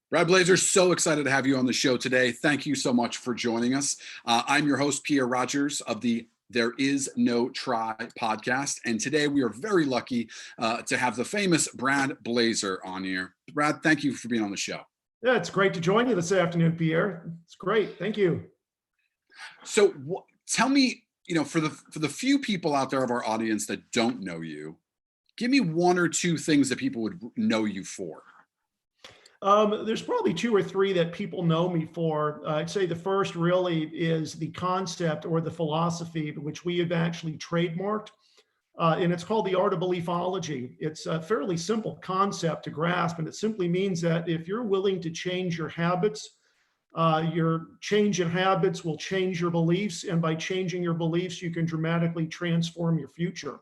Brad Blazer, so excited to have you on the show today. Thank you so much for joining us. I'm your host, Pierre Rogers of the There Is No Try podcast. And today we are very lucky to have the famous Brad Blazer on here. Brad, thank you for being on the show. Yeah, it's great to join you this afternoon, Pierre. It's great. Thank you. So tell me, for the few people out there of our audience that don't know you, give me one or two things that people would know you for. There's probably two or three that people know me for. I'd say the first really is the concept or the philosophy which we have actually trademarked, and it's called the art of beliefology. It's a fairly simple concept to grasp, and it simply means that if you're willing to change your habits, your change in habits will change your beliefs, and by changing your beliefs, you can dramatically transform your future.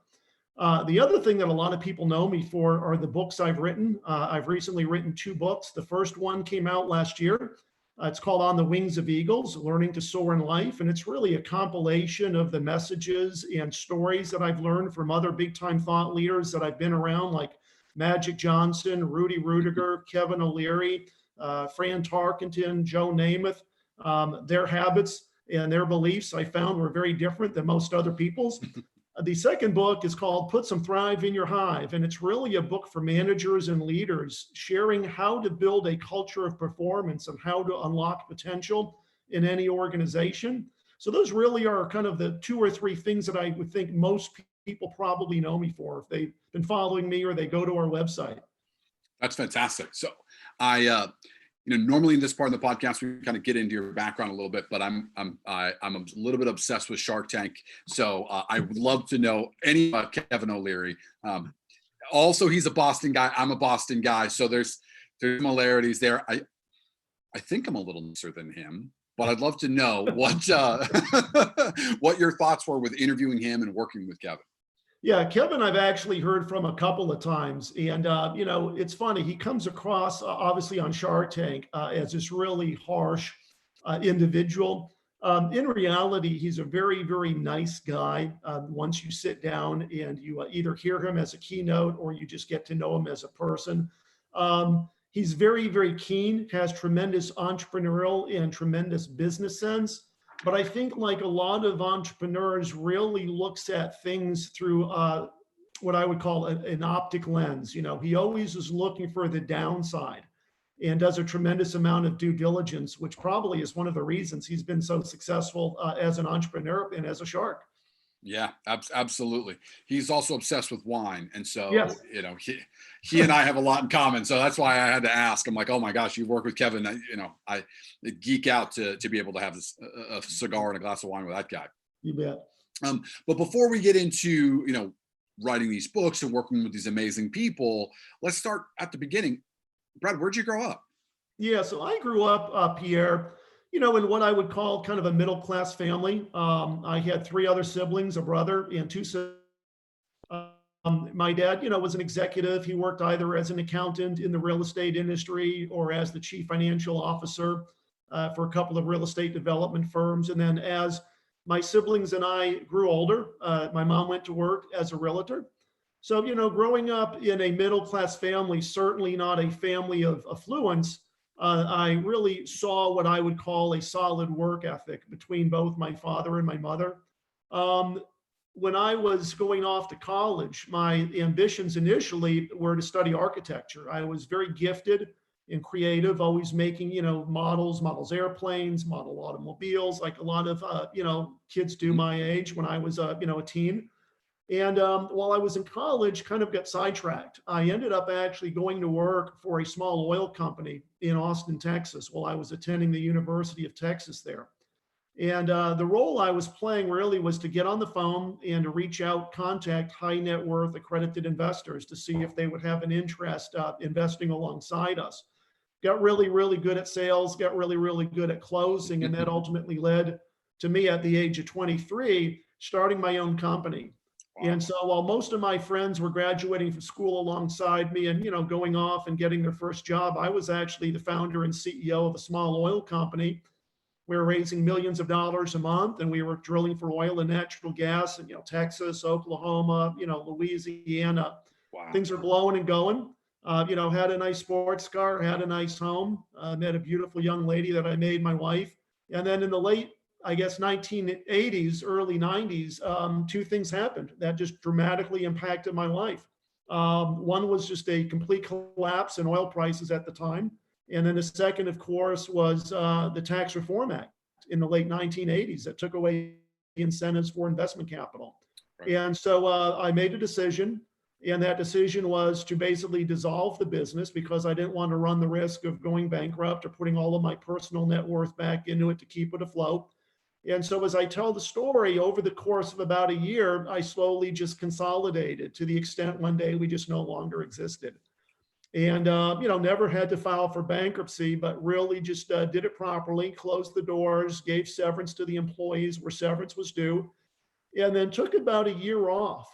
The other thing that a lot of people know me for are the books I've written. I've recently written two books. The first one came out last year. It's called On the Wings of Eagles, Learning to Soar in Life. And it's really a compilation of the messages and stories that I've learned from other big time thought leaders that I've been around, like Magic Johnson, Rudy Rudiger, Kevin O'Leary, Fran Tarkenton, Joe Namath. Their habits and their beliefs I found were very different than most other people's. The second book is called Put Some Thrive in Your Hive, and it's really a book for managers and leaders sharing how to build a culture of performance and how to unlock potential in any organization. So those really are kind of the two or three things that I would think most people probably know me for if they've been following me or they go to our website. That's fantastic. So normally in this part of the podcast, we kind of get into your background a little bit, but I'm a little bit obsessed with Shark Tank. So I would love to know any about Kevin O'Leary. Also, he's a Boston guy. I'm a Boston guy. So there's similarities there. I think I'm a little nicer than him, but I'd love to know what what your thoughts were with interviewing him and working with Kevin. Yeah, Kevin, I've actually heard from a couple of times. And, it's funny. He comes across, obviously, on Shark Tank as this really harsh individual. In reality, he's a very, very nice guy. Once you sit down and you either hear him as a keynote or you just get to know him as a person. He's very, very keen, has tremendous entrepreneurial and tremendous business sense. But I think like a lot of entrepreneurs really looks at things through what I would call an optic lens. He always is looking for the downside and does a tremendous amount of due diligence, which probably is one of the reasons he's been so successful as an entrepreneur and as a shark. Yeah, absolutely. He's also obsessed with wine. And so, Yes. He and I have a lot in common. So that's why I had to ask. I'm like, oh my gosh, you've worked with Kevin. I geek out to be able to have a cigar and a glass of wine with that guy. You bet. But before we get into, writing these books and working with these amazing people, let's start at the beginning. Brad, where'd you grow up? Yeah, so I grew up, Pierre, in what I would call kind of a middle-class family. I had three other siblings, a brother and two sisters. My dad, was an executive. He worked either as an accountant in the real estate industry or as the chief financial officer for a couple of real estate development firms. And then as my siblings and I grew older, my mom went to work as a realtor. So, growing up in a middle-class family, certainly not a family of affluence, I really saw what I would call a solid work ethic between both my father and my mother. When I was going off to college, my ambitions initially were to study architecture. I was very gifted and creative, always making, models airplanes, model automobiles, like a lot of, kids do my age when I was, a teen. And while I was in college, kind of got sidetracked. I ended up actually going to work for a small oil company in Austin, Texas, while I was attending the University of Texas there. And the role I was playing really was to get on the phone and to reach out, contact high net worth accredited investors to see if they would have an interest investing alongside us. Got really, really good at sales, got really, really good at closing. And that ultimately led to me at the age of 23, starting my own company. And so while most of my friends were graduating from school alongside me and, going off and getting their first job, I was actually the founder and CEO of a small oil company. We were raising millions of dollars a month, and we were drilling for oil and natural gas in, Texas, Oklahoma, Louisiana. Wow. Things are blowing and going. Had a nice sports car, had a nice home, met a beautiful young lady that I made my wife. And then in the late, I guess, 1980s, early 90s, two things happened that just dramatically impacted my life. One was just a complete collapse in oil prices at the time. And then the second, of course, was the Tax Reform Act in the late 1980s that took away the incentives for investment capital. Right. And so I made a decision, and that decision was to basically dissolve the business because I didn't want to run the risk of going bankrupt or putting all of my personal net worth back into it to keep it afloat. And so as I tell the story, over the course of about a year, I slowly just consolidated to the extent one day we just no longer existed. And, never had to file for bankruptcy, but really just did it properly, closed the doors, gave severance to the employees where severance was due, and then took about a year off,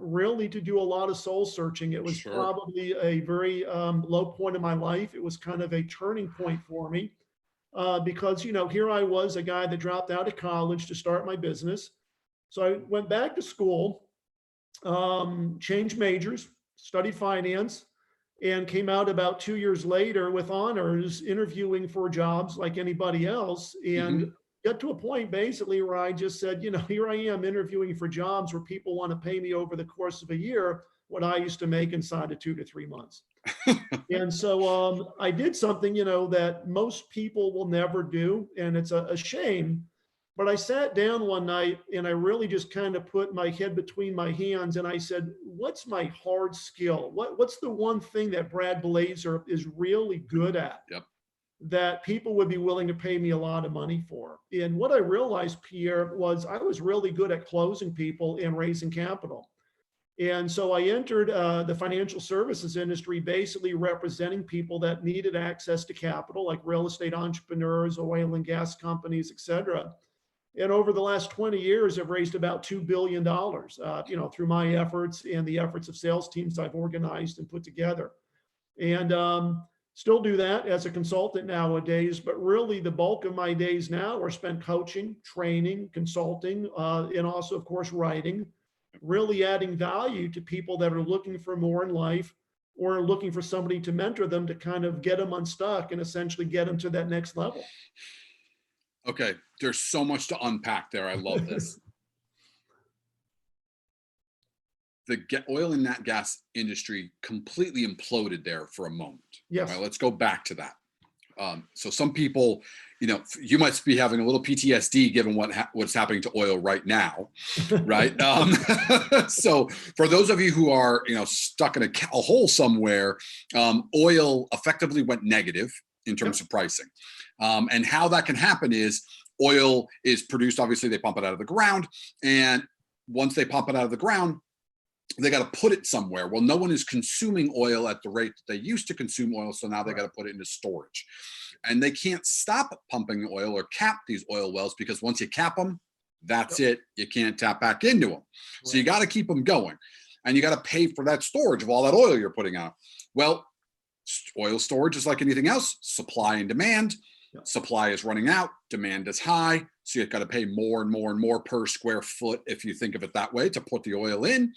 really to do a lot of soul searching. It was Sure. probably a very low point in my life. It was kind of a turning point for me because, here I was, a guy that dropped out of college to start my business. So I went back to school, changed majors, studied finance, and came out about 2 years later with honors, interviewing for jobs like anybody else. And Hmm. got to a point basically where I just said, here I am interviewing for jobs where people want to pay me over the course of a year what I used to make inside of 2 to 3 months. And so I did something, that most people will never do. And it's a shame. But I sat down one night and I really just kind of put my head between my hands and I said, what's my hard skill? What's the one thing that Brad Blazer is really good at Yep. that people would be willing to pay me a lot of money for? And what I realized, Pierre, was I was really good at closing people and raising capital. And so I entered the financial services industry, basically representing people that needed access to capital, like real estate entrepreneurs, oil and gas companies, et cetera. And over the last 20 years, I've raised about $2 billion, through my efforts and the efforts of sales teams I've organized and put together. And still do that as a consultant nowadays, but really the bulk of my days now are spent coaching, training, consulting, and also, of course, writing, really adding value to people that are looking for more in life or looking for somebody to mentor them to kind of get them unstuck and essentially get them to that next level. Okay. There's so much to unpack there. I love this. The oil and nat gas industry completely imploded there for a moment. All Yes. right, let's go back to that. So some people, you might be having a little PTSD given what's happening to oil right now, right? So for those of you who are, stuck in a hole somewhere, oil effectively went negative in terms Yep. of pricing. And how that can happen is oil is produced, obviously they pump it out of the ground. And once they pump it out of the ground, they got to put it somewhere. Well, no one is consuming oil at the rate that they used to consume oil. So now they got to put it into storage. And they can't stop pumping oil or cap these oil wells because once you cap them, that's Yep. it. You can't tap back into them. So you Right. got to keep them going. And you got to pay for that storage of all that oil you're putting out. Well, oil storage is like anything else, supply and demand. Yep. Supply is running out, demand is high. So you've got to pay more and more and more per square foot, if you think of it that way, to put the oil in.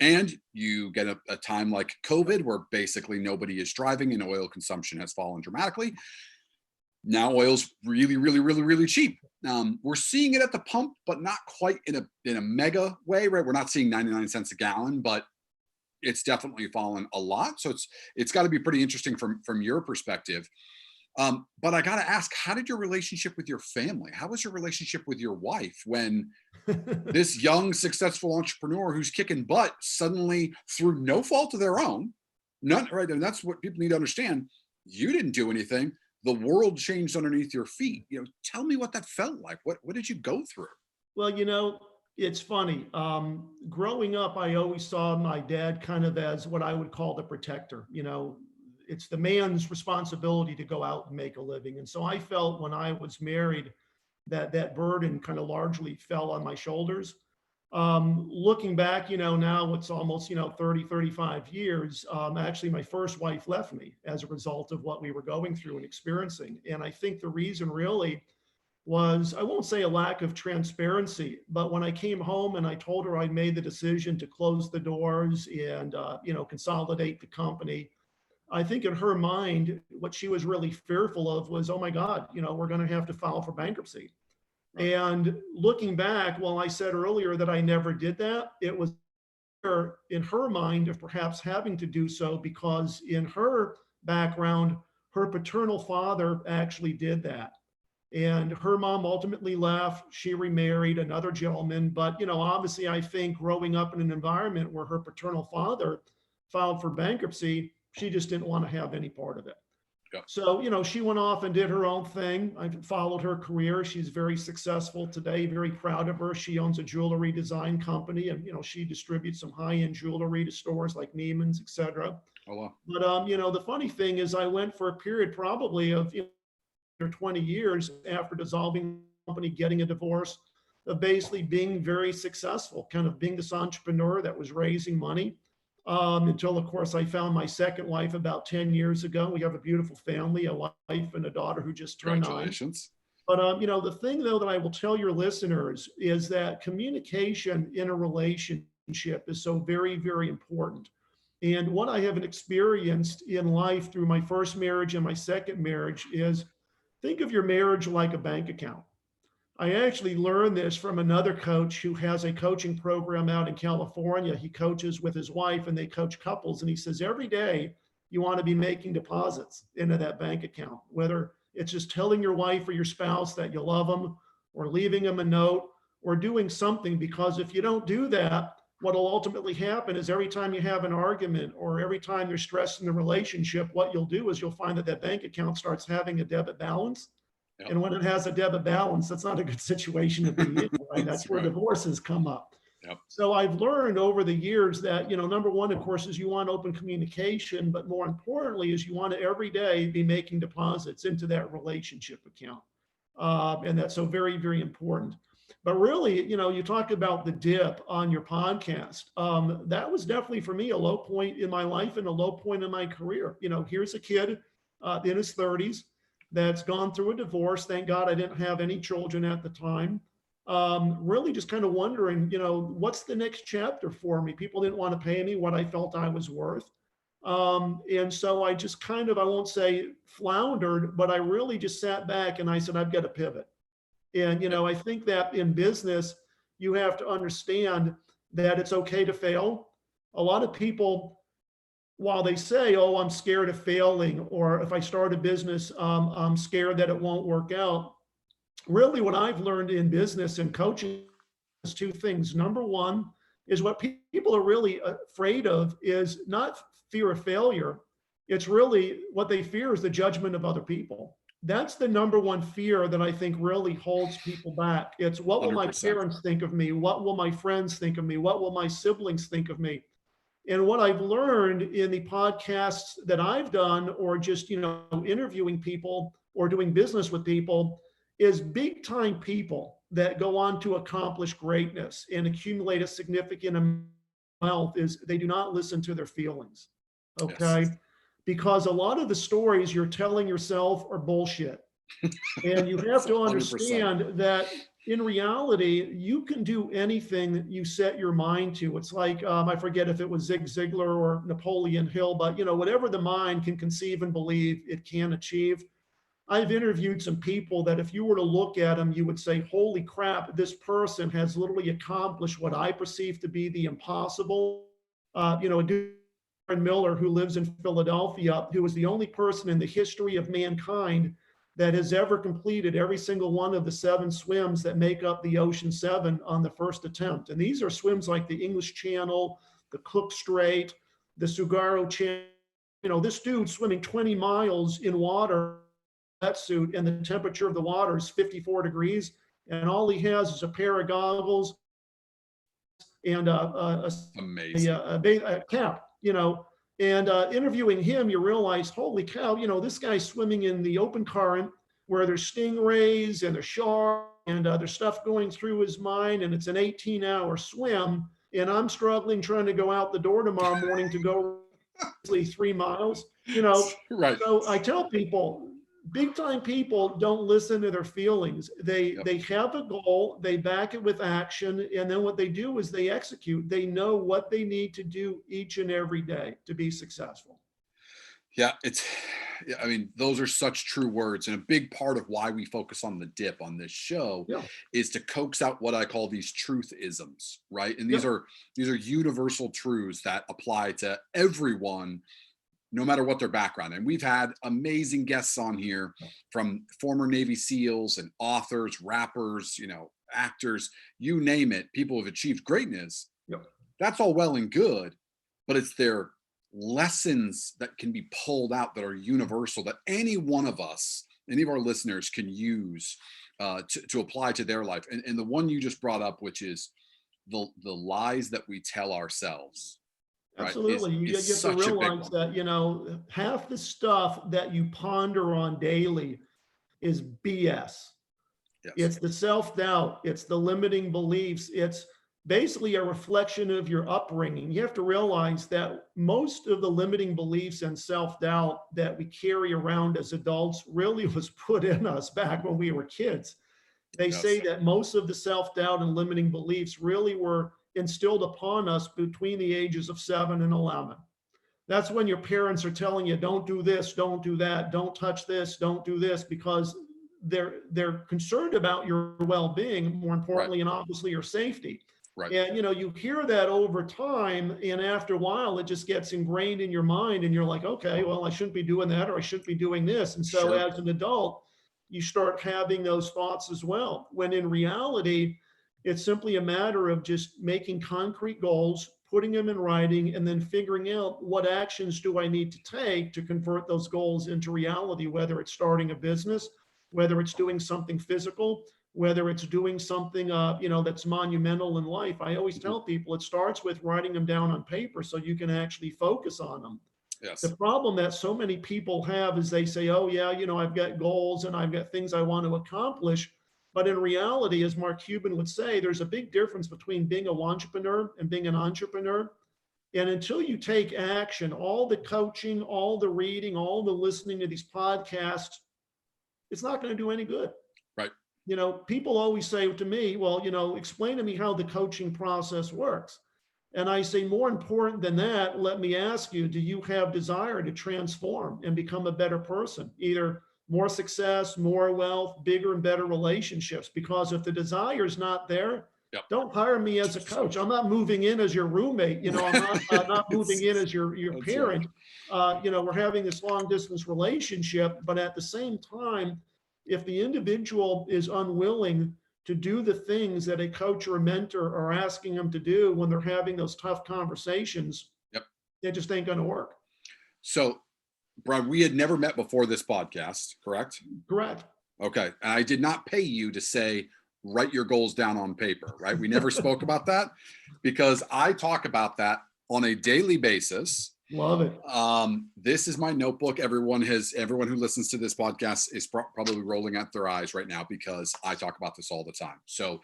And you get a time like COVID where basically nobody is driving and oil consumption has fallen dramatically. Now oil's really, really, really, really cheap. We're seeing it at the pump, but not quite in a mega way, right? We're not seeing 99 cents a gallon, but it's definitely fallen a lot. So it's got to be pretty interesting from your perspective. But I got to ask, how did your relationship with your family? How was your relationship with your wife when this young, successful entrepreneur who's kicking butt suddenly, through no fault of their own, none, right? And that's what people need to understand. You didn't do anything. The world changed underneath your feet. Tell me what that felt like. What did you go through? Well, it's funny. Growing up, I always saw my dad kind of as what I would call the protector. It's the man's responsibility to go out and make a living. And so I felt when I was married that burden kind of largely fell on my shoulders. Looking back, now it's almost, 30, 35 years. Actually, my first wife left me as a result of what we were going through and experiencing. And I think the reason really was, I won't say a lack of transparency, but when I came home and I told her I made the decision to close the doors and, consolidate the company, I think in her mind, what she was really fearful of was, oh my God, we're going to have to file for bankruptcy. Right. And looking back, while I said earlier that I never did that, it was in her mind of perhaps having to do so because in her background, her paternal father actually did that. And her mom ultimately left. She remarried another gentleman. But, obviously, I think growing up in an environment where her paternal father filed for bankruptcy, she just didn't want to have any part of it. Yep. So, she went off and did her own thing. I followed her career. She's very successful today, very proud of her. She owns a jewelry design company and, she distributes some high-end jewelry to stores like Neiman's, et cetera. Oh, wow. But, the funny thing is I went for a period probably of, or 20 years after dissolving the company, getting a divorce, of basically being very successful, kind of being this entrepreneur that was raising money. Until, of course, I found my second wife about 10 years ago. We have a beautiful family, a wife and a daughter who just turned 9. Congratulations. But, the thing, though, that I will tell your listeners is that communication in a relationship is so very, very important. And what I have experienced in life through my first marriage and my second marriage is think of your marriage like a bank account. I actually learned this from another coach who has a coaching program out in California. He coaches with his wife and they coach couples. And he says, every day you want to be making deposits into that bank account, whether it's just telling your wife or your spouse that you love them or leaving them a note or doing something. Because if you don't do that, what will ultimately happen is every time you have an argument or every time you're stressed in the relationship, what you'll do is you'll find that that bank account starts having a debit balance. Yep. And when it has a debit balance, that's not a good situation to be in, right? That's where right. divorces come up. Yep. So I've learned over the years that, number one, of course, is you want open communication, but more importantly is you want to every day be making deposits into that relationship account. And that's so very, very important. But really, you talk about the dip on your podcast. That was definitely for me a low point in my life and a low point in my career. Here's a kid in his 30s that's gone through a divorce. Thank God I didn't have any children at the time. Really just kind of wondering, what's the next chapter for me? People didn't want to pay me what I felt I was worth. And so I just kind of, I won't say floundered, but I really just sat back and I said, I've got to pivot. And, I think that in business, you have to understand that it's okay to fail. A lot of people, while they say, oh, I'm scared of failing, or if I start a business, I'm scared that it won't work out. Really, what I've learned in business and coaching is two things. Number one is what people are really afraid of is not fear of failure. It's really what they fear is the judgment of other people. That's the number one fear that I think really holds people back. It's what will 100%. my parents think of me? What will my friends think of me? What will my siblings think of me? And what I've learned in the podcasts that I've done, or just, interviewing people or doing business with people, is big time people that go on to accomplish greatness and accumulate a significant amount of wealth is they do not listen to their feelings. Okay. Yes. Because a lot of the stories you're telling yourself are bullshit. And you have to understand 100%. That in reality, you can do anything that you set your mind to. It's like, I forget if it was Zig Ziglar or Napoleon Hill, but whatever the mind can conceive and believe, it can achieve. I've interviewed some people that if you were to look at them, you would say, holy crap, this person has literally accomplished what I perceive to be the impossible. A dude, Miller, who lives in Philadelphia, who was the only person in the history of mankind that has ever completed every single one of the 7 swims that make up the Ocean 7 on the first attempt. And these are swims like the English Channel, the Cook Strait, the Sugaro Channel. This dude swimming 20 miles in water, wetsuit, and the temperature of the water is 54 degrees. And all he has is a pair of goggles and a cap, And interviewing him, you realize, holy cow, this guy's swimming in the open current where there's stingrays and there's sharks and there's stuff going through his mind, and it's an 18-hour swim. And I'm struggling trying to go out the door tomorrow morning to go 3 miles, Right. So I tell people, big time people don't listen to their feelings. They have a goal, they back it with action, and then what they do is they execute. They know what they need to do each and every day to be successful. Yeah, yeah, I mean, those are such true words. And a big part of why we focus on the dip on this show Yeah, is to coax out what I call these truth isms, right? And yeah, these are universal truths that apply to everyone, no matter what their background. And we've had amazing guests on here from former Navy SEALs and authors, rappers, actors, you name it, people who have achieved greatness. yeah. That's all well and good, but it's their lessons that can be pulled out that are universal that any one of us, any of our listeners can use to apply to their life. And the one you just brought up, which is the lies that we tell ourselves, right, Absolutely. You is have to such a big realize one. that, half the stuff that you ponder on daily is BS. Yes. It's the self-doubt, it's the limiting beliefs, it's basically a reflection of your upbringing. You have to realize that most of the limiting beliefs and self-doubt that we carry around as adults really was put in us back when we were kids. They say Yes. that most of the self-doubt and limiting beliefs really were instilled upon us between the ages of 7 and 11. That's when your parents are telling you, don't do this, don't do that, don't touch this, don't do this, because they're concerned about your well-being, more Right. importantly, and obviously your safety. Right. And you hear that over time, and after a while, it just gets ingrained in your mind, and you're like, okay, well, I shouldn't be doing that, or I shouldn't be doing this. And so, Sure. as an adult, you start having those thoughts as well. When in reality, it's simply a matter of just making concrete goals, putting them in writing, and then figuring out what actions do I need to take to convert those goals into reality, whether it's starting a business, whether it's doing something physical, whether it's doing something, that's monumental in life. I always Mhm. tell people it starts with writing them down on paper so you can actually focus on them. The Yes. problem that so many people have is they say, oh, yeah, I've got goals and I've got things I want to accomplish. But in reality, as Mark Cuban would say, there's a big difference between being a entrepreneur and being an entrepreneur. And until you take action, all the coaching, all the reading, all the listening to these podcasts, it's not going to do any good. Right. People always say to me, well, explain to me how the coaching process works. And I say, more important than that, let me ask you, do you have desire to transform and become a better person? Either more success, more wealth, bigger and better relationships? Because if the desire is not there, Yep. don't hire me as a coach. I'm not moving in as your roommate. I'm not moving in as your That's right. parent. We're having this long distance relationship, but at the same time, if the individual is unwilling to do the things that a coach or a mentor are asking them to do when they're having those tough conversations, Yep. it just ain't going to work. So, Brian, we had never met before this podcast, correct? Correct. Okay. And I did not pay you to say, write your goals down on paper, right? We never spoke about that because I talk about that on a daily basis. Love it. This is my notebook. Everyone who listens to this podcast is probably rolling at their eyes right now because I talk about this all the time. So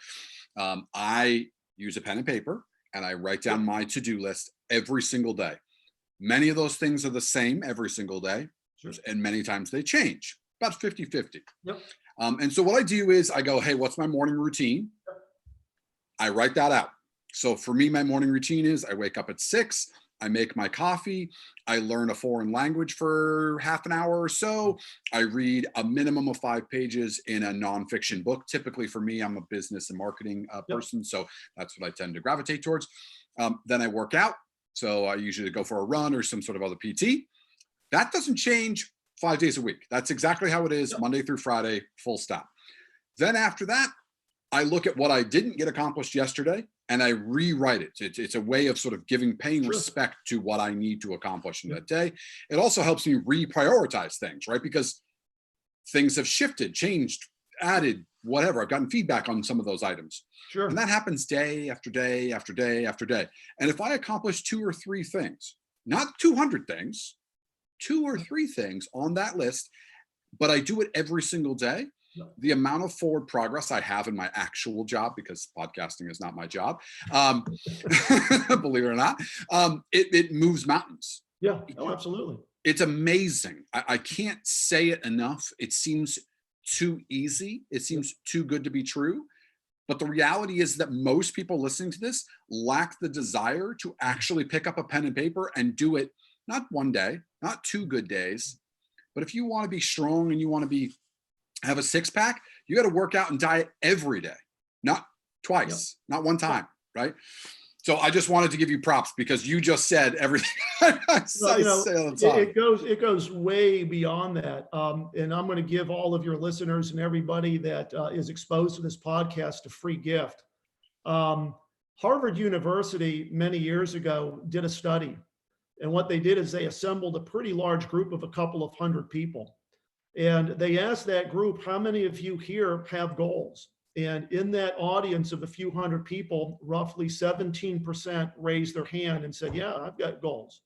I use a pen and paper and I write down my to-do list every single day. Many of those things are the same every single day, Sure. and many times they change, about 50-50. Yep. And so what I do is I go, hey, what's my morning routine? I write that out. So for me, my morning routine is I wake up at 6, I make my coffee, I learn a foreign language for half an hour or so. I read a minimum of 5 pages in a nonfiction book. Typically for me, I'm a business and marketing person, so that's what I tend to gravitate towards. Then I work out. So I usually go for a run or some sort of other PT. That doesn't change 5 days a week. That's exactly how it is, Monday through Friday, full stop. Then after that, I look at what I didn't get accomplished yesterday and I rewrite it. It's a way of sort of paying respect to what I need to accomplish in that day. It also helps me reprioritize things, right? Because things have shifted, changed, added, whatever. I've gotten feedback on some of those items. Sure. And that happens day after day after day after day. And if I accomplish 2 or 3 things, not 200 things, 2 or 3 things on that list, but I do it every single day, the amount of forward progress I have in my actual job, because podcasting is not my job, believe it or not, it moves mountains. Yeah. Oh, absolutely. It's amazing. I can't say it enough. It seems too easy. It seems too good to be true. But the reality is that most people listening to this lack the desire to actually pick up a pen and paper and do it not one day, not 2 good days, but if you want to be strong and you want to have a six pack, you got to work out and diet every day, not twice, not one time, right? So I just wanted to give you props because you just said everything I say all the time. It goes way beyond that. And I'm going to give all of your listeners and everybody that is exposed to this podcast a free gift. Harvard University many years ago did a study. And what they did is they assembled a pretty large group of a couple of hundred people. And they asked that group, how many of you here have goals? And in that audience of a few hundred people, roughly 17% raised their hand and said, yeah, I've got goals.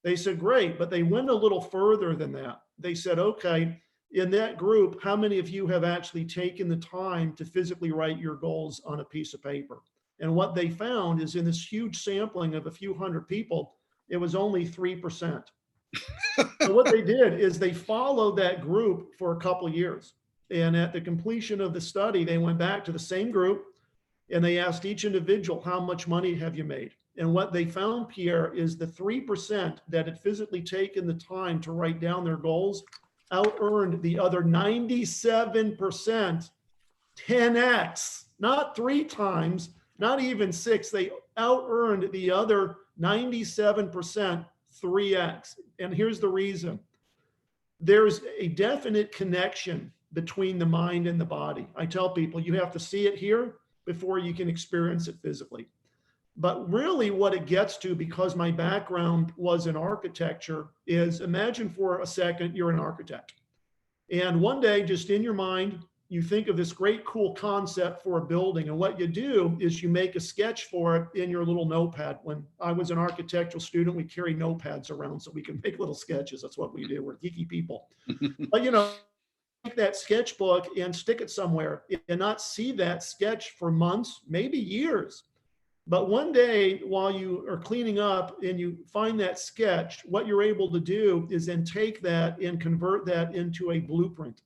They said, great, but they went a little further than that. They said, okay, in that group, how many of you have actually taken the time to physically write your goals on a piece of paper? And what they found is in this huge sampling of a few hundred people, it was only 3%. So what they did is they followed that group for a couple of years. And at the completion of the study, they went back to the same group and they asked each individual, how much money have you made? And what they found, Pierre, is the 3% that had physically taken the time to write down their goals out-earned the other 97% 10x, not 3 times, not even 6. They out-earned the other 97% 3x. And here's the reason. There's a definite connection between the mind and the body. I tell people you have to see it here before you can experience it physically. But really what it gets to, because my background was in architecture, is imagine for a second you're an architect. And one day, just in your mind, you think of this great cool concept for a building. And what you do is you make a sketch for it in your little notepad. When I was an architectural student, we carry notepads around so we can make little sketches. That's what we do. We're geeky people. But take that sketchbook and stick it somewhere and not see that sketch for months, maybe years. But one day while you are cleaning up and you find that sketch, what you're able to do is then take that and convert that into a blueprint.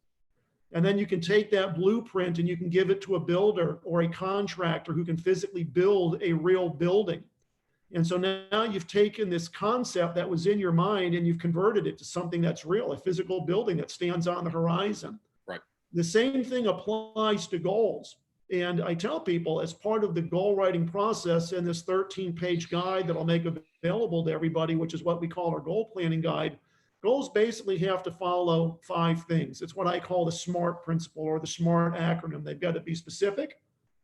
And then you can take that blueprint and you can give it to a builder or a contractor who can physically build a real building. And so now you've taken this concept that was in your mind and you've converted it to something that's real, a physical building that stands on the horizon. Right. The same thing applies to goals. And I tell people, as part of the goal writing process in this 13-page guide that I'll make available to everybody, which is what we call our goal planning guide, goals basically have to follow 5 things. It's what I call the SMART principle or the SMART acronym. They've got to be specific.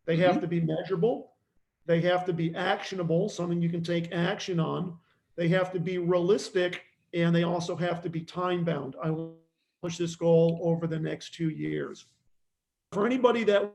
They have to be measurable. They have to be actionable, something you can take action on. They have to be realistic, and they also have to be time bound. I will push this goal over the next 2 years. For anybody that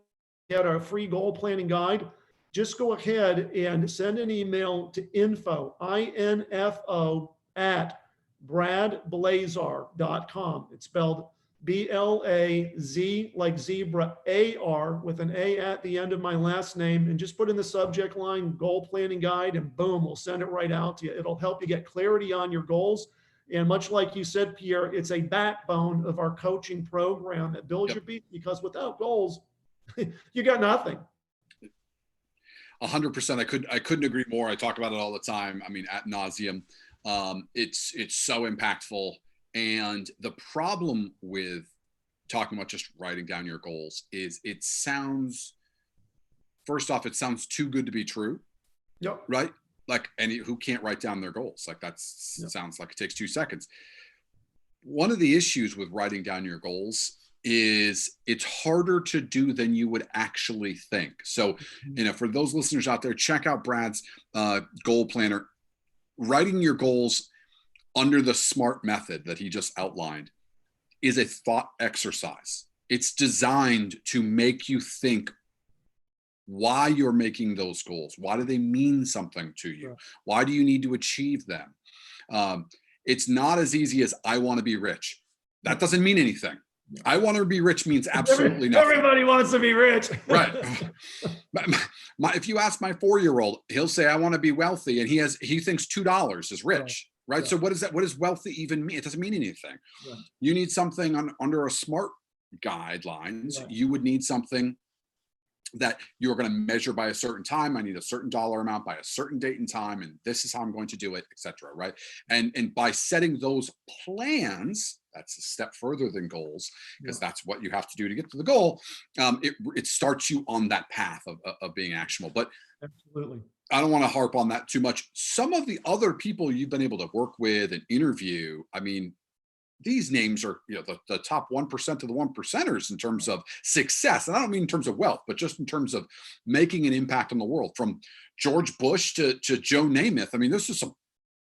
had our free goal planning guide, just go ahead and send an email to info, I-N-F-O, at bradblazar.com. It's spelled B-L-A-Z like zebra, A-R with an A at the end of my last name, and just put in the subject line goal planning guide, and boom, we'll send it right out to you. It'll help you get clarity on your goals. And much like you said, Pierre, it's a backbone of our coaching program that builds your beat, because without goals, you got nothing. 100%. I couldn't agree more. I talk about it all the time. I mean, ad nauseum. It's so impactful. And the problem with talking about just writing down your goals is it sounds too good to be true. Yep. Right? Like, who can't write down their goals? Like sounds like it takes 2 seconds. One of the issues with writing down your goals is it's harder to do than you would actually think. So, for those listeners out there, check out Brad's goal planner. Writing your goals under the SMART method that he just outlined is a thought exercise. It's designed to make you think why you're making those goals. Why do they mean something to you? Sure. Why do you need to achieve them? It's not as easy as I want to be rich. That doesn't mean anything. I want to be rich means absolutely nothing. Everybody wants to be rich. Right. If you ask my 4-year-old, he'll say, I want to be wealthy. And he thinks $2 is rich. Right. Yeah. So what does wealthy even mean? It doesn't mean anything. Yeah. You need something under a SMART guidelines. Right. You would need something that you're going to measure by a certain time. I need a certain dollar amount by a certain date and time, and this is how I'm going to do it, etc. Right? And by setting those plans, that's a step further than goals, because that's what you have to do to get to the goal. It starts you on that path of being actionable. But Absolutely. I don't want to harp on that too much. Some of the other people you've been able to work with and interview, I mean, these names are, the top 1% of the 1%ers in terms of success. And I don't mean in terms of wealth, but just in terms of making an impact on the world, from George Bush to Joe Namath. I mean, this is some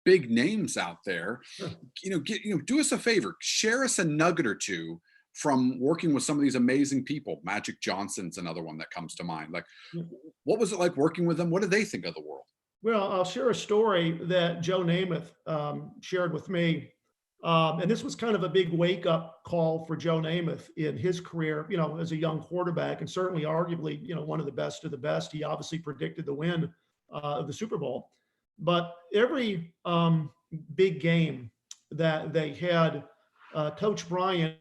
big names out there. Sure. Do us a favor, share us a nugget or two from working with some of these amazing people. Magic Johnson's another one that comes to mind. Like, Yeah. what was it like working with them? What did they think of the world? Well, I'll share a story that Joe Namath shared with me. And this was kind of a big wake up call for Joe Namath in his career, as a young quarterback, and certainly arguably, one of the best of the best. He obviously predicted the win of the Super Bowl. But every big game that they had, Coach Bryant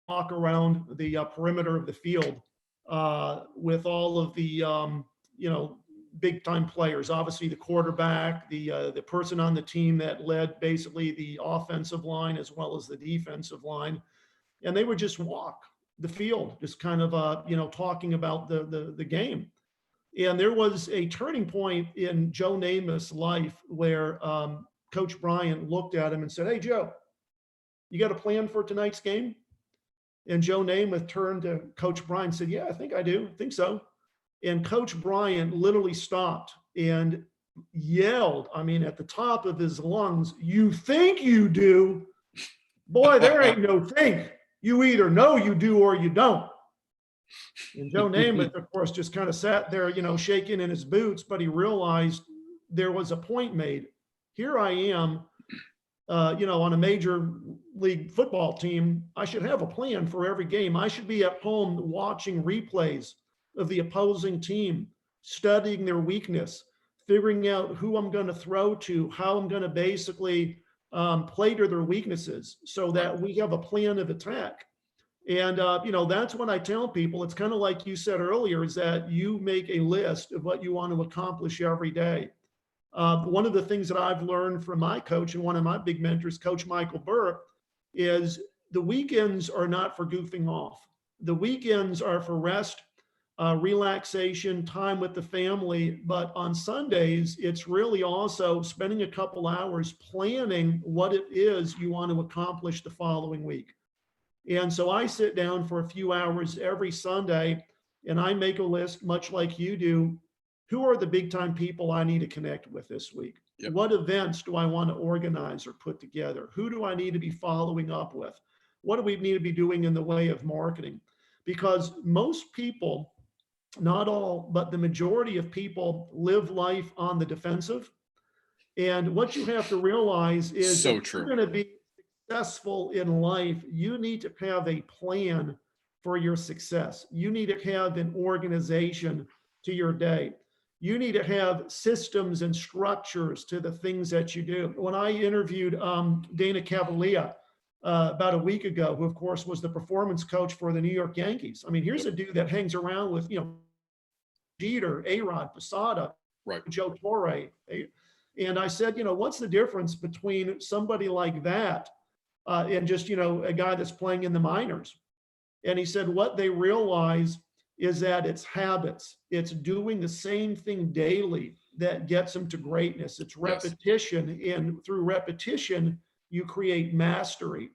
walk around the perimeter of the field with all of the, big time players, obviously the quarterback, the person on the team that led basically the offensive line as well as the defensive line. And they would just walk the field, just kind of, talking about the game. And there was a turning point in Joe Namath's life where Coach Bryant looked at him and said, "Hey, Joe, you got a plan for tonight's game?" And Joe Namath turned to Coach Bryant and said, "Yeah, I think I do. I think so." And Coach Bryant literally stopped and yelled, I mean, at the top of his lungs, "You think you do? Boy, there ain't no think. You either know you do or you don't." And Joe Namath, of course, just kind of sat there, shaking in his boots, but he realized there was a point made. Here I am, on a major league football team. I should have a plan for every game. I should be at home watching replays of the opposing team, studying their weakness, figuring out who I'm going to throw to, how I'm going to basically play to their weaknesses so that we have a plan of attack. And, that's when I tell people, it's kind of like you said earlier, is that you make a list of what you want to accomplish every day. One of the things that I've learned from my coach and one of my big mentors, Coach Michael Burke, is the weekends are not for goofing off. The weekends are for rest, relaxation, time with the family. But on Sundays, it's really also spending a couple hours planning what it is you want to accomplish the following week. And so I sit down for a few hours every Sunday and I make a list, much like you do. Who are the big time people I need to connect with this week? Yep. What events do I want to organize or put together? Who do I need to be following up with? What do we need to be doing in the way of marketing? Because most people, not all, but the majority of people live life on the defensive. And what you have to realize is So if true. you're going to be successful in life, you need to have a plan for your success. You need to have an organization to your day. You need to have systems and structures to the things that you do. When I interviewed Dana Cavalier about a week ago, who of course was the performance coach for the New York Yankees. I mean, here's a dude that hangs around with, Jeter, A-Rod, Posada, Right. Joe Torre. And I said, what's the difference between somebody like that and just, a guy that's playing in the minors? And he said, what they realize is that it's habits. It's doing the same thing daily that gets them to greatness. It's repetition. Yes. And through repetition, you create mastery.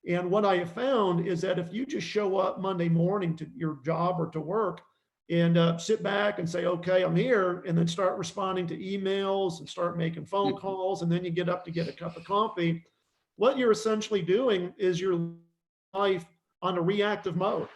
And what I have found is that if you just show up Monday morning to your job or to work and sit back and say, okay, I'm here, and then start responding to emails and start making phone calls, and then you get up to get a cup of coffee, what you're essentially doing is your life on a reactive mode.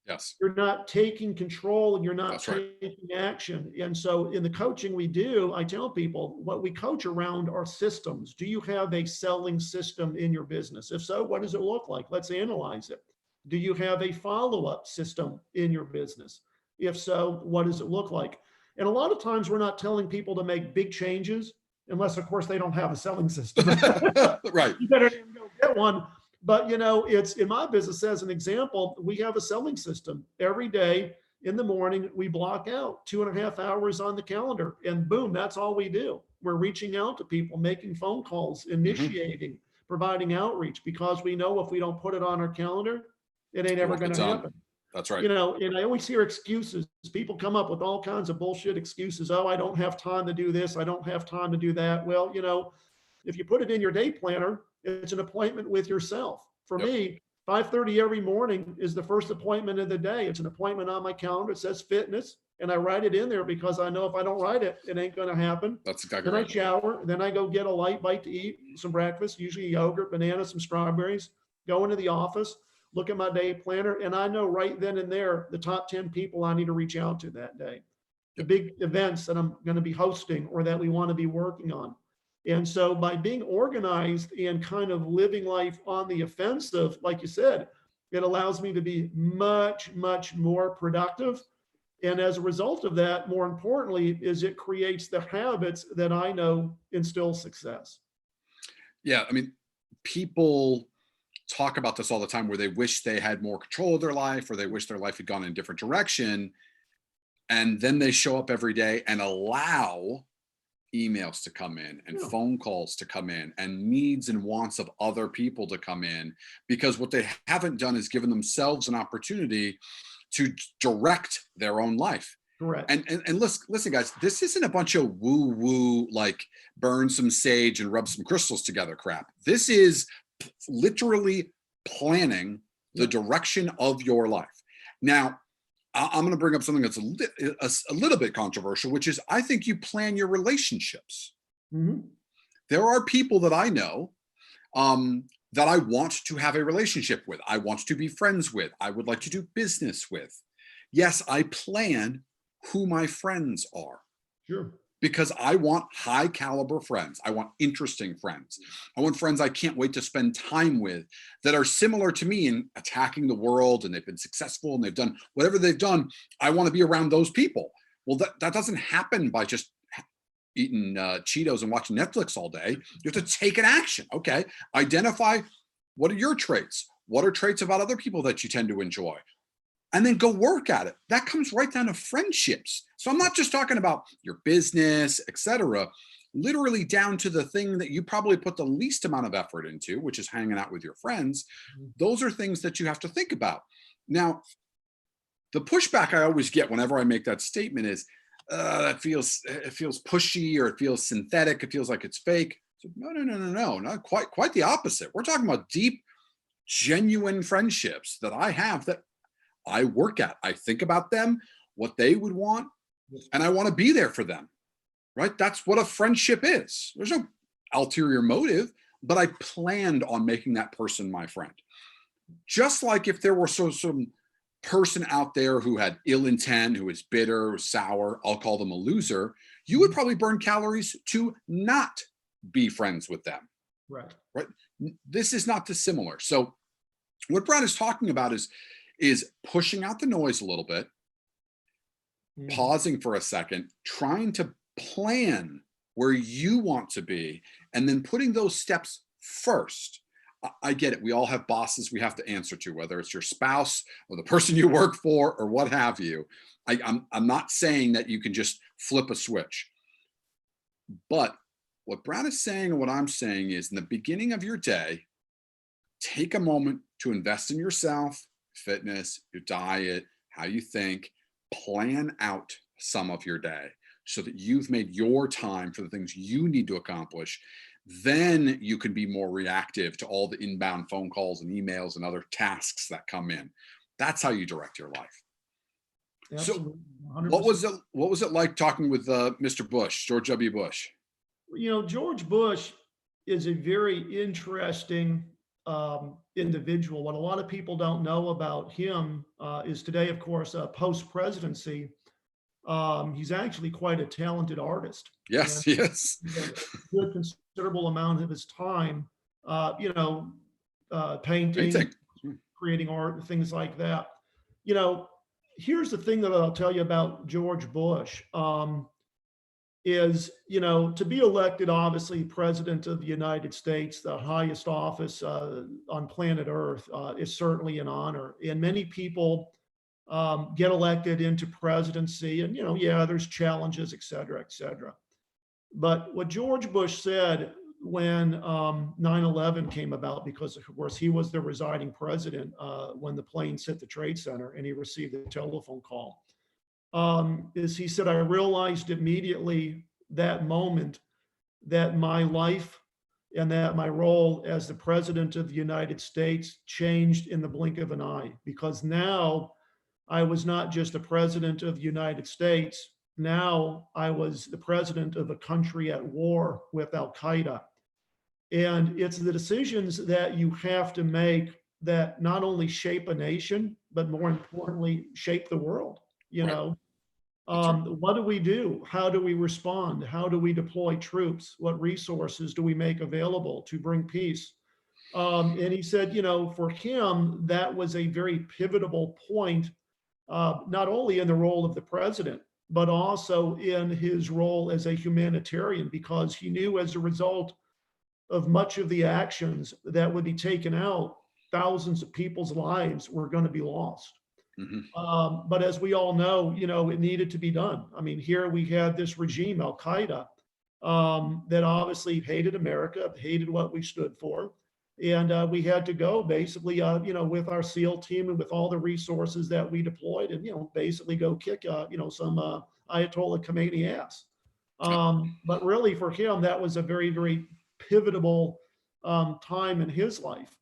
Yes. You're not taking control and you're not That's right. taking action. And so in the coaching we do, I tell people what we coach around are systems. Do you have a selling system in your business? If so, what does it look like? Let's analyze it. Do you have a follow-up system in your business? If so, what does it look like? And a lot of times we're not telling people to make big changes unless, of course, they don't have a selling system. Right. You better go get one. But, it's in my business, as an example, we have a selling system. Every day in the morning, we block out 2.5 hours on the calendar, and boom, that's all we do. We're reaching out to people, making phone calls, Mhm. initiating, providing outreach, because we know if we don't put it on our calendar, it ain't It ever won't going get to done. happen. That's right. You know, and I always hear excuses. People come up with all kinds of bullshit excuses. Oh, I don't have time to do this. I don't have time to do that. Well, if you put it in your day planner, it's an appointment with yourself. For Yep. me, 5:30 every morning is the first appointment of the day. It's an appointment on my calendar. It says fitness, and I write it in there because I know if I don't write it, it ain't going to happen. That's exactly Then I right. shower. Then I go get a light bite to eat, some breakfast, usually yogurt, banana, some strawberries. Go into the office, look at my day planner, and I know right then and there the top 10 people I need to reach out to that day, the Yep. big events that I'm going to be hosting or that we want to be working on. And so by being organized and kind of living life on the offensive, like you said, it allows me to be much, much more productive. And as a result of that, more importantly, is it creates the habits that I know instill success. Yeah. I mean, people talk about this all the time where they wish they had more control of their life or they wish their life had gone in a different direction. And then they show up every day and allow emails to come in and Yeah, phone calls to come in and needs and wants of other people to come in, because what they haven't done is given themselves an opportunity to direct their own life. correct. And listen, guys, this isn't a bunch of woo woo like burn some sage and rub some crystals together crap. This is literally planning the Yeah. direction of your life. Now, I'm going to bring up something that's a little bit controversial, which is I think you plan your relationships. Mhm. There are people that I know that I want to have a relationship with. I want to be friends with. I would like to do business with. Yes, I plan who my friends are Sure. because I want high caliber friends. I want interesting friends. I want friends I can't wait to spend time with that are similar to me in attacking the world and they've been successful and they've done whatever they've done. I want to be around those people. Well, that doesn't happen by just eating Cheetos and watching Netflix all day. You have to take an action. Okay. Identify what are your traits? What are traits about other people that you tend to enjoy? And then go work at it. That comes right down to friendships. So I'm not just talking about your business, etc. Literally down to the thing that you probably put the least amount of effort into, which is hanging out with your friends. Mhm. Those are things that you have to think about. Now, the pushback I always get whenever I make that statement is, that feels pushy or it feels synthetic. It feels like it's fake. So, no, no, no, no, no, not quite the opposite. We're talking about deep, genuine friendships that I have that I work at. I think about them, what they would want, and I want to be there for them. Right? That's what a friendship is. There's no ulterior motive, but I planned on making that person my friend. Just like if there were some person out there who had ill intent, who was bitter, sour, I'll call them a loser, you would Mhm. probably burn calories to not be friends with them. Right. Right? This is not dissimilar. So what Brad is talking about is pushing out the noise a little bit, Mhm. pausing for a second, trying to plan where you want to be, and then putting those steps first. I get it. We all have bosses we have to answer to, whether it's your spouse or the person you work for or what have you. I'm not saying that you can just flip a switch. But what Brad is saying and what I'm saying is in the beginning of your day, take a moment to invest in yourself, fitness, your diet, how you think, plan out some of your day so that you've made your time for the things you need to accomplish. Then you can be more reactive to all the inbound phone calls and emails and other tasks that come in. That's how you direct your life. So Absolutely. 100%. what was it like talking with Mr. Bush, George W. Bush? George Bush is a very interesting individual. What a lot of people don't know about him is today, of course, post presidency, he's actually quite a talented artist, and Yes, yes. spent a good considerable amount of his time, painting, Anything. creating art, and things like that. You know, Here's the thing that I'll tell you about George Bush. Is to be elected obviously president of the United States, the highest office on planet earth, is certainly an honor, and many people get elected into presidency. And, yeah, there's challenges, et cetera, et cetera. But what George Bush said when 9/11 came about, because of course he was the residing president when the planes hit the Trade Center and he received the telephone call, is he said, I realized immediately that moment that my life and that my role as the president of the United States changed in the blink of an eye, because now I was not just the president of the United States. Now I was the president of a country at war with Al Qaeda. And it's the decisions that you have to make that not only shape a nation, but more importantly, shape the world. You Right. know, That's right. what do we do? How do we respond? How do we deploy troops? What resources do we make available to bring peace? And he said, for him, that was a very pivotal point, not only in the role of the president, but also in his role as a humanitarian, because he knew as a result of much of the actions that would be taken out, thousands of people's lives were going to be lost. Hmm. But as we all know, it needed to be done. I mean, here we had this regime, Al Qaeda, that obviously hated America, hated what we stood for. And we had to go basically, with our SEAL team and with all the resources that we deployed and, basically go kick, some Ayatollah Khomeini ass. But really for him, that was a very, very pivotal time in his life.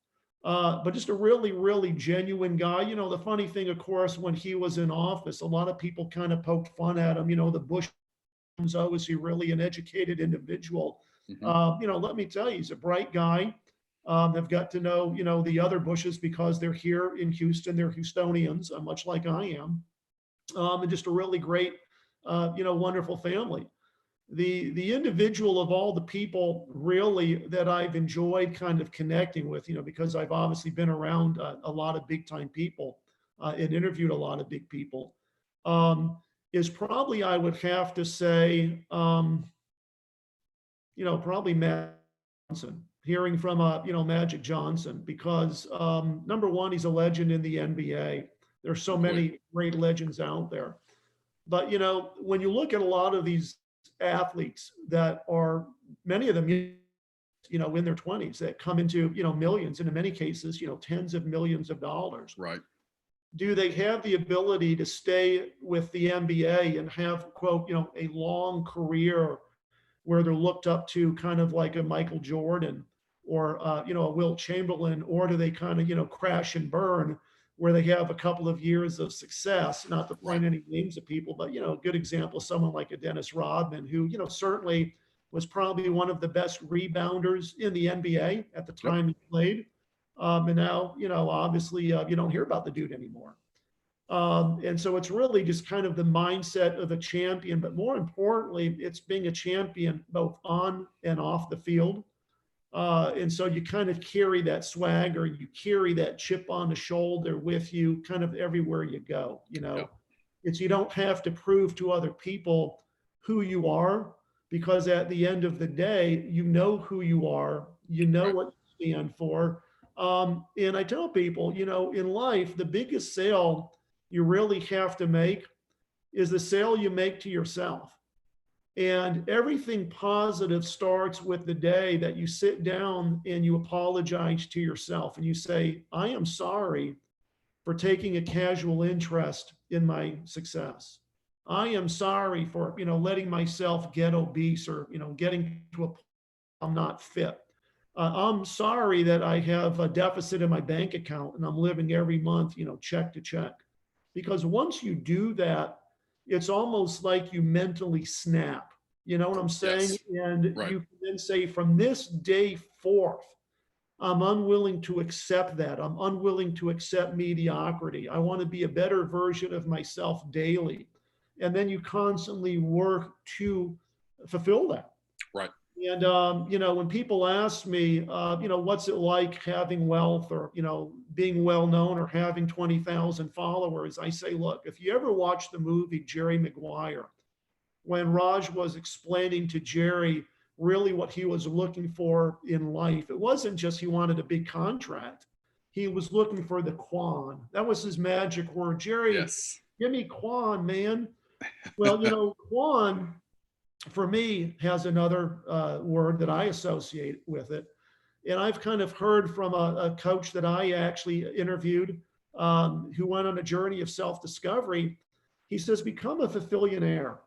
But just a really, really genuine guy. The funny thing, of course, when he was in office, a lot of people kind of poked fun at him. The Bush, oh, is he really an educated individual? Hmm. Let me tell you, he's a bright guy. I've got to know, the other Bushes because they're here in Houston. They're Houstonians, much like I am. And just a really great, wonderful family. The individual of all the people really that I've enjoyed kind of connecting with, because I've obviously been around a lot of big time people and interviewed a lot of big people, is probably, I would have to say, probably Matt Johnson, hearing from, Magic Johnson, because number one, he's a legend in the NBA. There's so Good point. many great legends out there. But, when you look at a lot of these athletes that are, many of them, in their 20s that come into, millions, and in many cases, tens of millions of dollars. Right. Do they have the ability to stay with the NBA and have, quote, a long career where they're looked up to kind of like a Michael Jordan or, a Wilt Chamberlain, or do they kind of, crash and burn where they have a couple of years of success, not to Right. point any names of people, but, a good example, someone like a Dennis Rodman, who, certainly was probably one of the best rebounders in the NBA at the Yep. time he played. And now, obviously you don't hear about the dude anymore. And so it's really just kind of the mindset of a champion, but more importantly, it's being a champion both on and off the field. And so you kind of carry that swagger, you carry that chip on the shoulder with you kind of everywhere you go. Yep. It's, you don't have to prove to other people who you are, because at the end of the day, you know who you are, you know Right. what you stand for. And I tell people, in life, the biggest sale you really have to make is the sale you make to yourself. And everything positive starts with the day that you sit down and you apologize to yourself and you say, I am sorry for taking a casual interest in my success. I am sorry for, letting myself get obese or, getting to a point I'm not fit. I'm sorry that I have a deficit in my bank account and I'm living every month, check to check. Because once you do that, it's almost like you mentally snap. You know what I'm saying? Yes. And Right. you can then say, from this day forth, I'm unwilling to accept that. I'm unwilling to accept mediocrity. I want to be a better version of myself daily. And then you constantly work to fulfill that. Right. And, when people ask me, what's it like having wealth or, being well known or having 20,000 followers, I say, look, if you ever watch the movie Jerry Maguire, when Raj was explaining to Jerry really what he was looking for in life, it wasn't just he wanted a big contract. he was looking for the Quan. That was his magic word. Jerry, Yes. give me Quan, man. Well, Quan for me has another word that I associate with it. And I've kind of heard from a coach that I actually interviewed who went on a journey of self discovery. He says, become a fulfillionaire.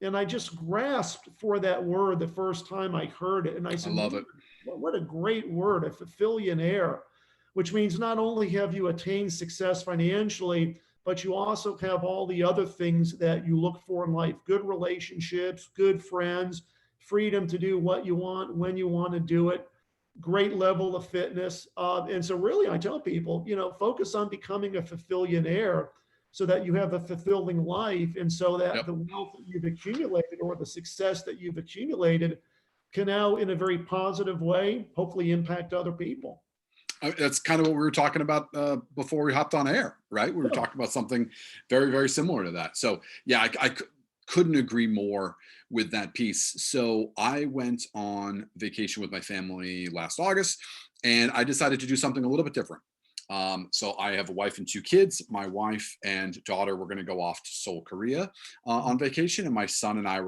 And I just grasped for that word the first time I heard it. And I I said, love it. what a great word, a fulfillionaire, which means not only have you attained success financially, but you also have all the other things that you look for in life: good relationships, good friends, freedom to do what you want when you want to do it, great level of fitness. And so, really, I tell people, focus on becoming a fulfillionaire so that you have a fulfilling life. And so that Yep. the wealth that you've accumulated or the success that you've accumulated can now, in a very positive way, hopefully impact other people. That's kind of what we were talking about before we hopped on air, right? We were Yeah. talking about something very, very similar to that. So yeah, couldn't agree more with that piece. So I went on vacation with my family last August, and I decided to do something a little bit different. So I have a wife and two kids. My wife and daughter were going to go off to Seoul, Korea, on vacation, and my son and I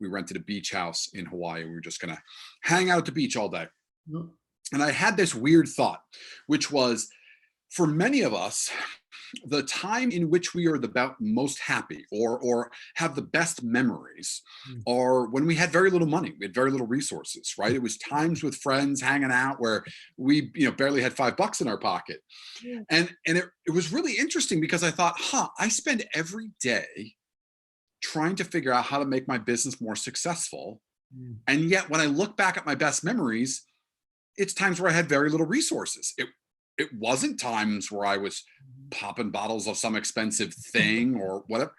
we rented a beach house in Hawaii. We were just going to hang out at the beach all day. Mhm. And I had this weird thought, which was, for many of us, the time in which we are the most happy or have the best memories are when we had very little money, we had very little resources, right? It was times with friends hanging out where we barely had $5 in our pocket. Yeah. And it was really interesting because I thought, I spend every day trying to figure out how to make my business more successful. And yet when I look back at my best memories, it's times where I had very little resources. It wasn't times where I was popping bottles of some expensive thing or whatever,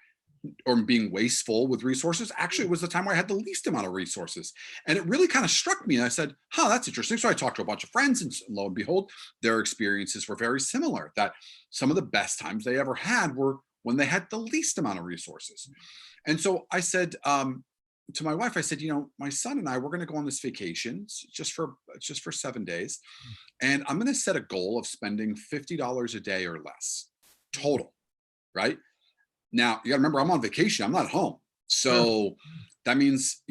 or being wasteful with resources. Actually, it was the time where I had the least amount of resources. And it really kind of struck me. And I said, that's interesting. So I talked to a bunch of friends, and lo and behold, their experiences were very similar, that some of the best times they ever had were when they had the least amount of resources. And so I said, to my wife, I said, my son and I, we're going to go on this vacation just for 7 days. And I'm going to set a goal of spending $50 a day or less total. Right now, you got to remember, I'm on vacation. I'm not home. Sure. So that means,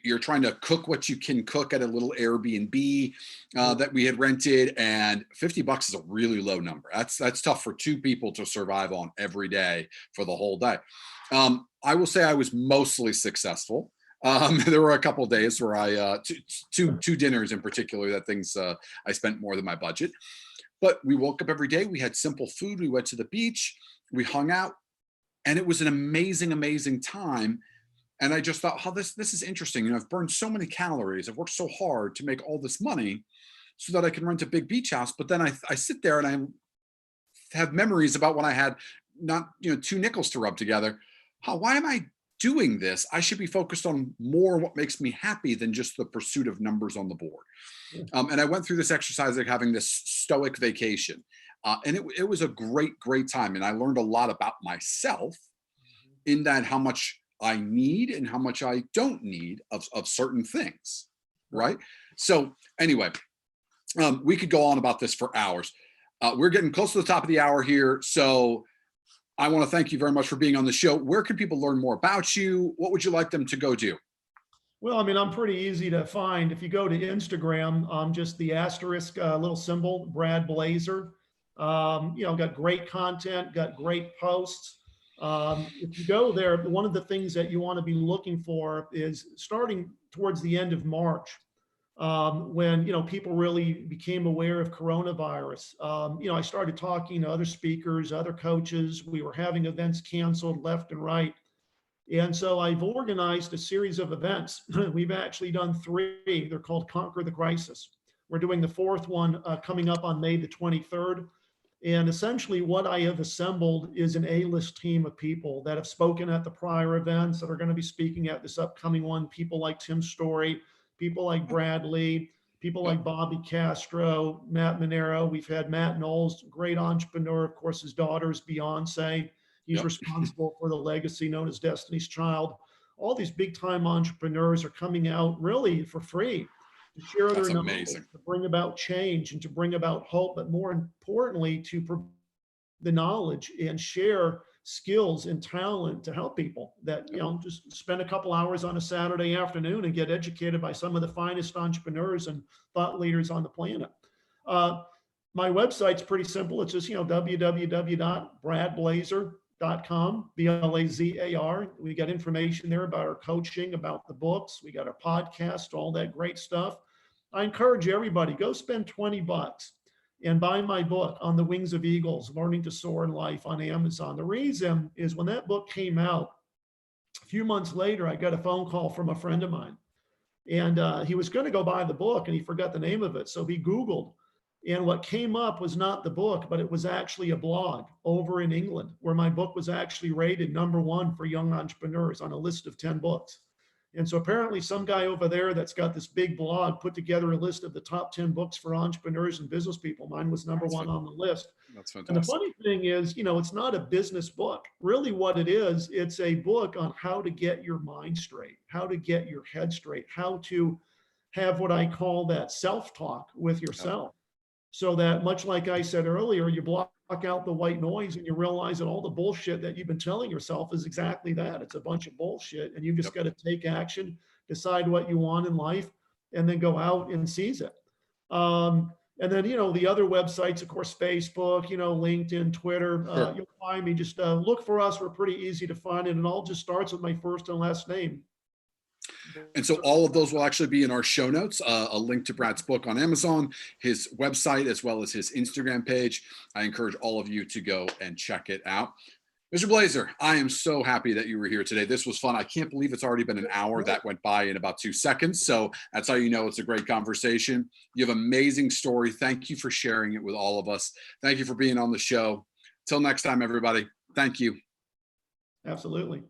you're trying to cook what you can cook at a little Airbnb that we had rented, and $50 is a really low number. That's tough for two people to survive on every day for the whole day. I will say I was mostly successful. There were a couple of days where I two dinners in particular that things I spent more than my budget. But we woke up every day. We had simple food. We went to the beach. We hung out, and it was an amazing, amazing time. And I just thought, this is interesting. I've burned so many calories. I've worked so hard to make all this money so that I can rent a big beach house. But then I sit there and I have memories about when I had not two nickels to rub together. Why am I doing this? I should be focused on more what makes me happy than just the pursuit of numbers on the board. And I went through this exercise of having this stoic vacation. And it was a great, great time. And I learned a lot about myself, in that how much I need and how much I don't need of certain things. Right. So anyway, we could go on about this for hours. We're getting close to the top of the hour here. So I want to thank you very much for being on the show. Where can people learn more about you? What would you like them to go do? Well, I mean, I'm pretty easy to find. If you go to Instagram, just the asterisk little symbol, Brad Blazer. Got great content, got great posts. If you go there, one of the things that you want to be looking for is starting towards the end of March, when people really became aware of coronavirus. I started talking to other speakers, other coaches. We were having events canceled left and right. And so I've organized a series of events. We've actually done 3. They're called Conquer the Crisis. We're doing the 4th one coming up on May the 23rd. And essentially what I have assembled is an A-list team of people that have spoken at the prior events, that are going to be speaking at this upcoming one. People like Tim Story, people like Bradley, people like Bobby Castro, Matt Monero. We've had Matt Knowles, great entrepreneur. Of course, his daughter is Beyonce. He's responsible for the legacy known as Destiny's Child. All these big time entrepreneurs are coming out really for free. to share That's their knowledge, amazing. to bring about change and to bring about hope, but more importantly, to the knowledge and share skills and talent to help people that, just spend a couple hours on a Saturday afternoon and get educated by some of the finest entrepreneurs and thought leaders on the planet. My website's pretty simple. It's just, www.bradblazar.com, Blazar. We got information there about our coaching, about the books. We got our podcast, all that great stuff. I encourage everybody, go spend $20 and buy my book, On the Wings of Eagles, Learning to Soar in Life, on Amazon. The reason is when that book came out, a few months later, I got a phone call from a friend of mine. And he was going to go buy the book and he forgot the name of it. So he Googled. And what came up was not the book, but it was actually a blog over in England where my book was actually rated #1 for young entrepreneurs on a list of 10 books. And so apparently some guy over there that's got this big blog put together a list of the top 10 books for entrepreneurs and business people. Mine was #1 on the list. That's And fantastic. the funny thing is, it's not a business book. Really what it is, it's a book on how to get your mind straight, how to get your head straight, how to have what I call that self-talk with yourself. So that, much like I said earlier, you block out the white noise and you realize that all the bullshit that you've been telling yourself is exactly that. It's a bunch of bullshit. And you just got to take action, decide what you want in life, and then go out and seize it. And then, the other websites, of course, Facebook, LinkedIn, Twitter, Sure. you'll find me. Just look for us. We're pretty easy to find. And it all just starts with my first and last name. And so all of those will actually be in our show notes, a link to Brad's book on Amazon, his website, as well as his Instagram page. I encourage all of you to go and check it out. Mr. Blazar, I am so happy that you were here today. This was fun. I can't believe it's already been an hour. That went by in about 2 seconds. So that's how you know it's a great conversation. You have an amazing story. Thank you for sharing it with all of us. Thank you for being on the show. Till next time, everybody. Thank you. Absolutely.